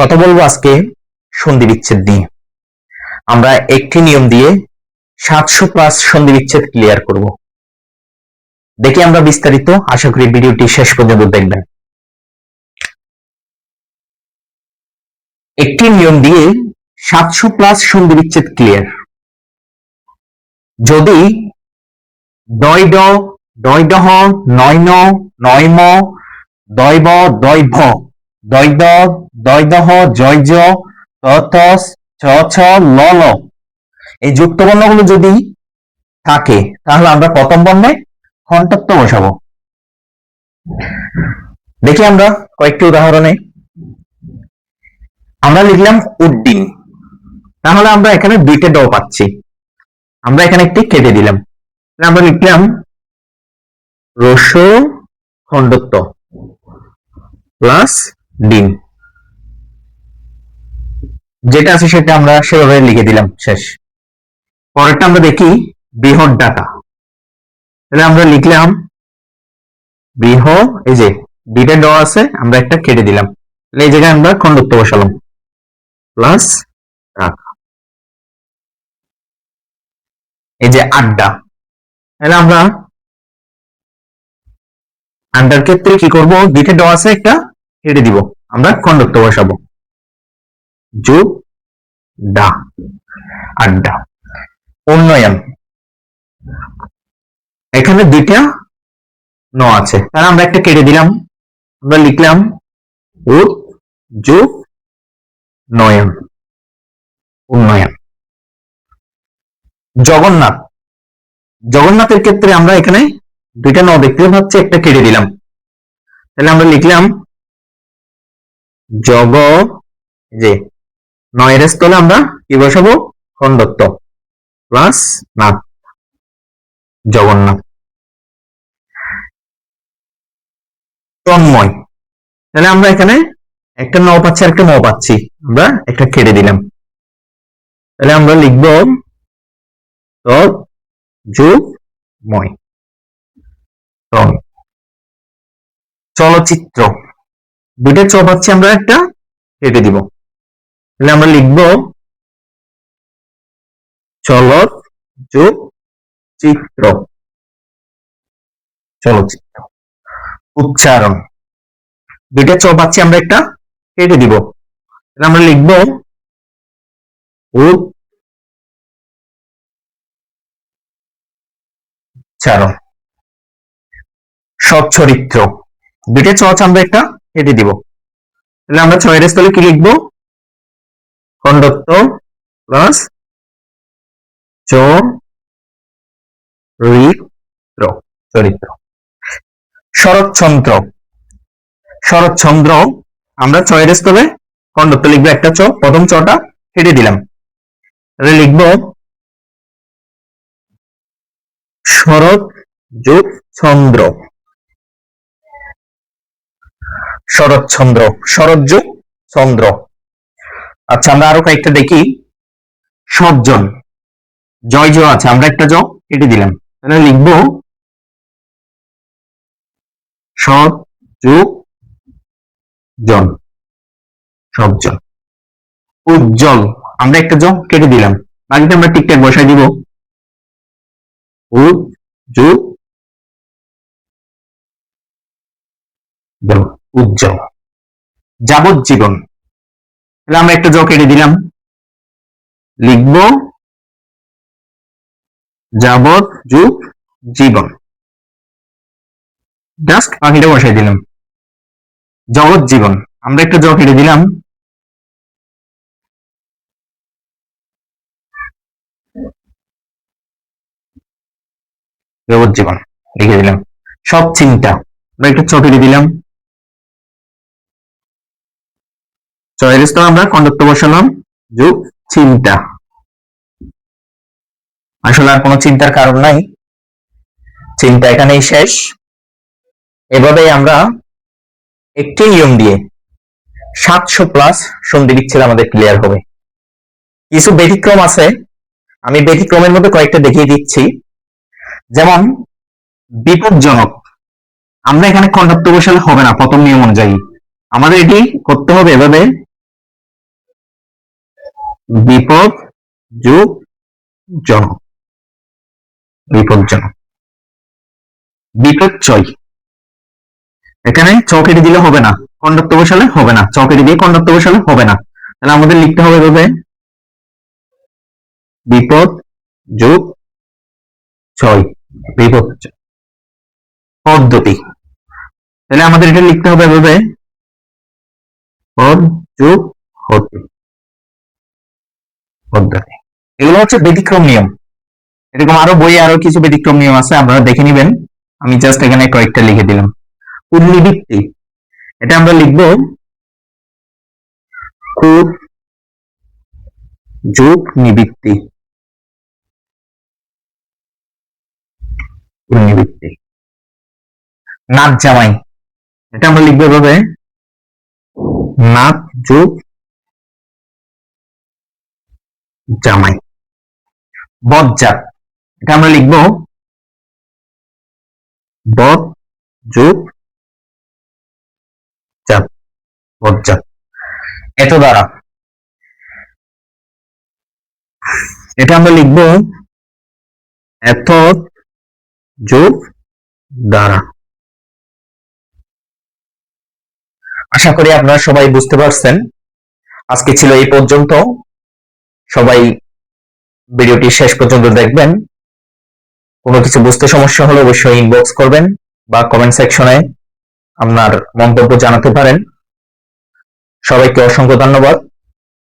কথা বলবো আজকে সন্ধি বিচ্ছেদ নিয়ে। আমরা একটি নিয়ম দিয়ে 700+ সন্ধি বিচ্ছেদ ক্লিয়ার করব। দেখি আমরা বিস্তারিত, আশা করি ভিডিওটি শেষ পর্যন্ত দেখবেন। একটি নিয়ম দিয়ে 700+ সন্ধি বিচ্ছেদ ক্লিয়ার। যদি দয় ড, দয় দহ, নয় ন, নয় ম, দয় ব, দয় ভ, দয় দ, দয় দহ, জয় জ, ত ত, ছ ছ, ল ল এই যুক্ত বর্ণগুলো যদি থাকে তাহলে আমরা প্রথম বর্ণে খণ্ডত্ব বসাবো। দেখি আমরা কয়েকটি উদাহরণে। আমরা লিখলাম উড্ডিন, তাহলে আমরা এখানে দুইটা ড পাচ্ছি, আমরা এখানে একটি কেটে দিলাম। আমরা লিখলাম রস খণ্ডত্ব প্লাস ডিন, যেটা আছে সেটা আমরা সেভাবে লিখে দিলাম, শেষ। পরেরটা আমরা দেখি বৃহৎ ডাটা, তাহলে আমরা লিখলাম বৃহ, এই যে দুইটা ড আছে আমরা একটা কেটে দিলাম, এই জায়গায় আমরা খণ্ডত্ব বসালাম প্লাস ডাটা। এই যে আড্ডা, তাহলে আমরা আড্ডার ক্ষেত্রে কি করব, দুইটা ড আছে একটা কেটে দিব, আমরা খণ্ডত্ব বসাবো যোগ ডা, আড্ডা। উন্নয়ন, এখানে দুইটা ন আছে, তাহলে আমরা একটা কেটে দিলাম, আমরা লিখলাম উদ যোগ নয়ন, উন্নয়ন। জগন্নাথ, জগন্নাথের ক্ষেত্রে আমরা এখানে দুইটা ন দেখতে পাচ্ছি, একটা কেটে দিলাম, তাহলে আমরা লিখলাম জগ, যে নয়ের স্থলে আমরা কি বসাবো, খণ্ডত্ব প্লাস নাথ, জগন্নাথ। তন্ময়, তাহলে আমরা এখানে একটা ন পাচ্ছি আর একটা ন পাচ্ছি, আমরা একটা কেটে দিলাম, তাহলে আমরা লিখব তৎ যোগ ময়, চলচ্চিত্র, দুইটা চ পাচ্ছি আমরা একটা কেটে দিব, তাহলে আমরা লিখব চলত যোগ চিত্র, চলচ্চিত্র। উচ্চারণ, দুইটা চ পাচ্ছি আমরা একটা কেটে দিব, তাহলে আমরা লিখব উচ্চারণ। সচ্চরিত্র, দুইটা চ আছে আমরা একটা কেটে দিব, তাহলে আমরা ছয়ের স্থলে কি লিখব, খণ্ডত্ব প্লাস চরিত্র, চরিত্র। শরৎচন্দ্র, শরৎচন্দ্র আমরা ছয়ের স্থলে খণ্ডত্ব লিখবো একটা চ, প্রথম চটা কেটে দিলাম, তাহলে লিখব শরৎ যোগ চন্দ্র, শরৎচন্দ্র, শরৎ যোগ চন্দ্র। আচ্ছা, আমরা আরো কয়েকটা দেখি। সজ্জন, জয় জ আছে, আমরা একটা জ কেটে দিলাম, তাহলে লিখব সৎ যোগ জন, সজ্জন। উজ্জ্বল, আমরা একটা জ কেটে দিলাম, বাকিটা আমরা ঠিকঠাক বসাই দিব, উজ্জ্বল। যাবজ্জীবন, তাহলে আমরা একটা জ কেটে দিলাম, লিখব যাবৎ যুগ জীবন, জাস্ট বাকিটা বসাই দিলাম। জগৎ জীবন, আমরা একটা জ কেটে দিলাম, জগৎ জীবন লিখে দিলাম। সব চিন্তা, আমরা একটা চ কেটে দিলাম, চয়ের স্থলে আমরা খণ্ডত্ব বসালাম যোগ চিন্তা। আসলে আর কোনো চিন্তার কারণ নাই, চিন্তা এখানেই শেষ। এভাবেই আমরা একটি নিয়ম দিয়ে 700+ সন্ধি বিচ্ছেদ আমাদের ক্লিয়ার হবে। কিছু ব্যতিক্রম আছে, আমি ব্যতিক্রমের মধ্যে কয়েকটা দেখিয়ে দিচ্ছি। যেমন বিপজ্জনক, আমরা এখানে খণ্ডত্ব বসালে হবে না প্রথম নিয়ম অনুযায়ী, আমাদের এটি করতে হবে এভাবে বিপদ যোগ জনক, বিপজ্জনক। বিপর্যয়, এখানে চ কেটে দিলে হবে না, কন্ডাক্ট বসালে হবে না, চ কেটে দিয়ে কন্ডাক্ট বসালে হবে না, তাহলে আমাদের লিখতে হবে এভাবে বিপদ যোগ ছয়, বিপর্যয়। পদ্ধতি, তাহলে আমাদের এটা লিখতে হবে এভাবে পদ যোগ হতে, পদ্ধতি। এগুলো হচ্ছে ব্যতিক্রম নিয়ম, এরকম আরো বইয়ে আরো কিছু ব্যতিক্রম নিয়ম আছে, আপনারা দেখে নিবেন। আমি জাস্ট এখানে কয়েকটা লিখে দিলাম। পুনর্নিবৃত্তি, এটা আমরা লিখব কুর যোগ নিবৃত্তি, পুনর্নিবৃত্তি। নাক জামাই, এটা আমরা লিখবো এভাবে নাক যোগ জামাই। বজ্জাত, এটা আমরা লিখবো বদ যোগ জাত, বজ্জাত। এত দ্বারা, এটা আমরা লিখবো এত যোগ দ্বারা। আশা করি আপনারা সবাই বুঝতে পারছেন। আজকে ছিল এই পর্যন্ত, সবাই ভিডিওটি শেষ পর্যন্ত দেখবেন। কোনো কিছু বুঝতে সমস্যা হলে অবশ্যই ইনবক্স করবেন বা কমেন্ট সেকশনে আপনার মন্তব্য জানাতে পারেন। সবাইকে অসংখ্য ধন্যবাদ।